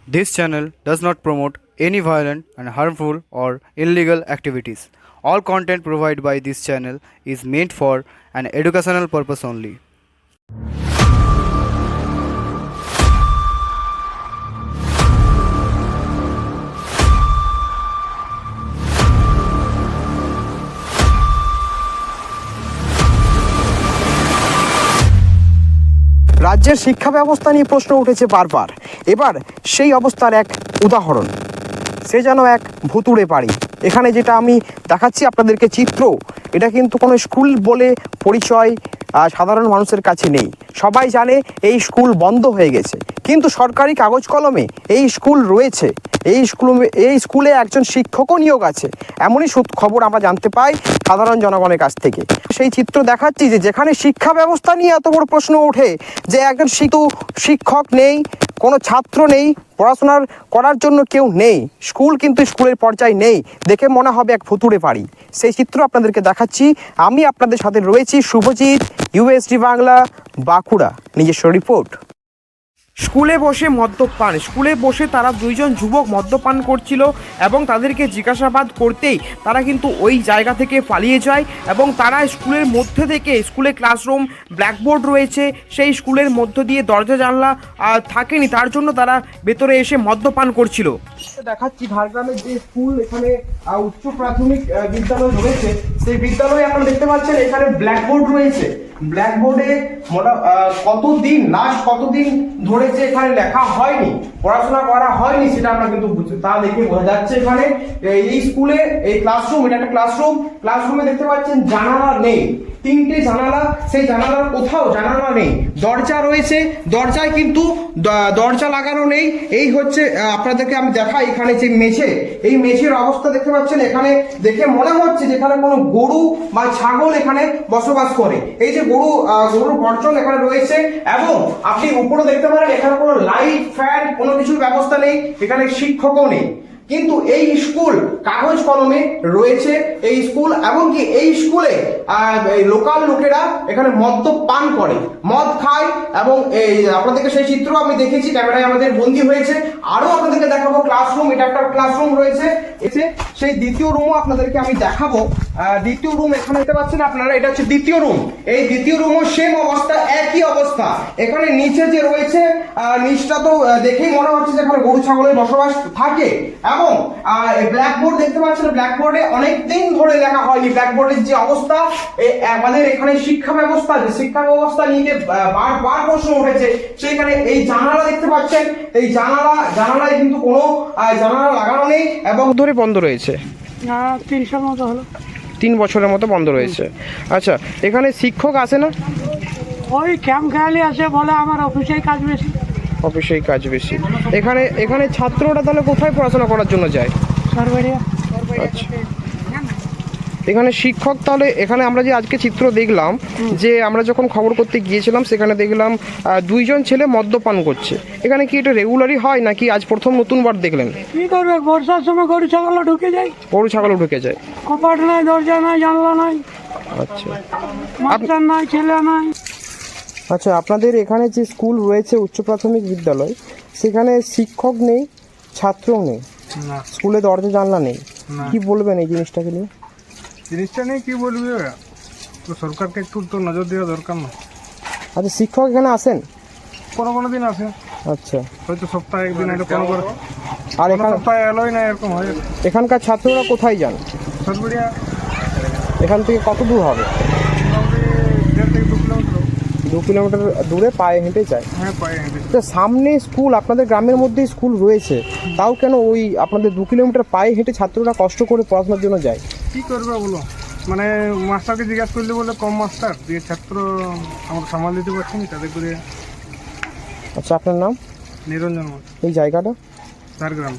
This channel does not promote any violent and harmful or illegal activities. All content provided by this channel is meant for an educational purpose only. রাজ্যের শিক্ষা ব্যবস্থা নিয়ে প্রশ্ন উঠেছে বারবার। এবার সেই অবস্থার এক উদাহরণ, সে যেন এক ভুতুড়ে বাড়ি। এখানে যেটা আমি দেখাচ্ছি আপনাদেরকে চিত্র, এটা কিন্তু কোনো স্কুল বলে পরিচয় সাধারণ মানুষের কাছে নেই। সবাই জানে এই স্কুল বন্ধ হয়ে গেছে, কিন্তু সরকারি কাগজ কলমে এই স্কুল রয়েছে। এই স্কুলে একজন শিক্ষকও নিয়োগ আছে, এমনই খবর আমরা জানতে পাই সাধারণ জনগণের কাছ থেকে। সেই চিত্র দেখাচ্ছি যে যেখানে শিক্ষা ব্যবস্থা নিয়ে এত বড় প্রশ্ন ওঠে যে একজন শিক্ষক নেই, কোনো ছাত্র নেই, পড়াশোনার করার জন্য কেউ নেই, স্কুল কিন্তু স্কুলের পর্যায়ে নেই, দেখে মনে হবে এক ভুতুড়ে বাড়ি। সেই চিত্র আপনাদেরকে দেখাচ্ছি। আমি আপনাদের সাথে রয়েছি শুভজিৎ, ইউএসডি বাংলা, বাঁকুড়া। নিজস্ব রিপোর্ট। স্কুলে বসে তারা দুইজন যুবক মদ্যপান করছিল এবং তাদেরকে জিজ্ঞাসাবাদ করতেই তারা কিন্তু ওই জায়গা থেকে পালিয়ে যায় এবং তারা স্কুলের মধ্যে থেকে, স্কুলে ক্লাসরুম, ব্ল্যাকবোর্ড রয়েছে, সেই স্কুলের মধ্য দিয়ে দরজা জানলা থাকেনি, তার জন্য তারা ভেতরে এসে মদ্যপান করছিল। দেখাচ্ছি ঝাড়গ্রামের যে স্কুল, এখানে উচ্চ প্রাথমিক বিদ্যালয় রয়েছে, সেই বিদ্যালয়ে আপনারা দেখতে পাচ্ছেন এখানে ব্ল্যাকবোর্ড রয়েছে। ব্ল্যাকবোর্ডে কতদিন ধরে যে এখানে লেখা হয়নি, পড়াশোনা করা হয়নি, সেটা আমরা কিন্তু তা দেখে বোঝা যাচ্ছে। এখানে এই স্কুলে এই ক্লাসরুম, এটা একটা ক্লাসরুমে দেখতে পাচ্ছেন জানালা নেই, 3টে জানালা, সেই জানালার কোথাও জানালা নেই। দরজা রয়েছে, দরজায় কিন্তু দরজা লাগানো নেই। এই হচ্ছে আপনাদেরকে আমি দেখাই, এখানে যে মেঝে, এই মেঝের অবস্থা দেখতে পাচ্ছেন। এখানে দেখে মনে হচ্ছে যেখানে কোনো গরু বা ছাগল এখানে বসবাস করে। এই যে গরুর বর্জন এখানে রয়েছে এবং আপনি উপরে দেখতে পারেন এখানে কোনো লাইট, ফ্যান, কোনো কিছুর ব্যবস্থা নেই, এখানে শিক্ষকও নেই। কিন্তু এই স্কুল কাগজ কলমে রয়েছে এই স্কুল, এমনকি এই স্কুলে লোকাল লোকেরা এখানে মদ্যপান করে, মদ খায় এবং এই আপনাদেরকে সেই চিত্র আমি দেখেছি, ক্যামেরায় আমাদের বন্দী হয়েছে। আরো আপনাদেরকে দেখাবো ক্লাসরুম, এটা একটা ক্লাসরুম রয়েছে, সেই দ্বিতীয় রুমও আপনাদেরকে আমি দেখাবো। দ্বিতীয় রুম এখানে দেখতে পাচ্ছেন আপনারা, এটা হচ্ছে দ্বিতীয় রুম। এই দ্বিতীয় রুমও সেম অবস্থা, একই অবস্থা। এখানে নিচে যে রয়েছে, নিচটা তো দেখেই মনে হচ্ছে যে এখানে গরু ছাগলের বসবাস থাকে। এবং ব্ল্যাকবোর্ড দেখতে পাচ্ছেন, ব্ল্যাকবোর্ডে অনেকদিন ধরে লেখা হয়নি। ব্ল্যাকবোর্ডের যে অবস্থা, আমাদের এখানে শিক্ষা ব্যবস্থা নিয়ে বারবার প্রশ্ন উঠেছে। সেখানে এই জানালা দেখতে পাচ্ছেন, এই জানালায় কিন্তু কোনো জানালা লাগানো নেই এবং ধরে বন্ধ রয়েছে। 3 বছরের মতো বন্ধ রয়েছে। আচ্ছা, এখানে শিক্ষক আসে না? ওই ক্যাম্প খেয়ালি আসে, বলে আমার অফিসেই কাজ বেশি। এখানে ছাত্ররা তাহলে কোথায় পড়াশোনা করার জন্য যায়? সরকারিয়া। আচ্ছা, এখানে শিক্ষক তাহলে, এখানে আমরা যে আজকে চিত্র দেখলাম, যে আমরা যখন খবর করতে গিয়েছিলাম সেখানে দেখলাম 2জন ছেলে মদ্যপান করছে। এখানে কি এটা রেগুলারই হয় নাকি আজ প্রথম নতুনবার দেখলেন? কি করবে, বর্ষার সময় গরু ছাগলও ঢুকে যায়। কপাট নাই, দরজা নাই, জানলা নাই। আচ্ছা, মাস্টার নাই, ছেলে নাই। আচ্ছা, আপনাদের এখানে যে স্কুল রয়েছে উচ্চ প্রাথমিক বিদ্যালয়, সেখানে শিক্ষক নেই, ছাত্রও নেই, স্কুলে দরজা জানলা নেই, কি বলবেন এই জিনিসটাকে নিয়ে? কি বলবি, তো সরকারকে একটু তো নজর দেওয়া দরকার না? আচ্ছা, শিক্ষক এখানে আসেন? কোনো দিন আসে। আচ্ছা, হয়তো সপ্তাহে একদিন, আর সপ্তাহে এলোই না, এরকম হয়। এখানকার ছাত্ররা কোথায় যান? সরবরিয়া। এখান থেকে কত দূর হবে? 2 কিলোমিটার দূরে পায়ে হেঁটে যায়। হ্যাঁ, পায়ে হেঁটে। সামনে স্কুল, আপনাদের গ্রামের মধ্যেই স্কুল রয়েছে, তাও কেন ওই আপনাদের 2 কিলোমিটার পায়ে হেঁটে ছাত্ররা কষ্ট করে পড়াশোনার জন্য যায়? কি করবে বলো, মানে মাস্টারকে জিজ্ঞাসা করলে বলে কম মাস্টার দিয়ে ছাত্র আমরা সামাল দিতে পারছি না, তাদের করে। আচ্ছা, আপনার নাম? নিরঞ্জন। এই জায়গাটা? ঝাড়গ্রাম।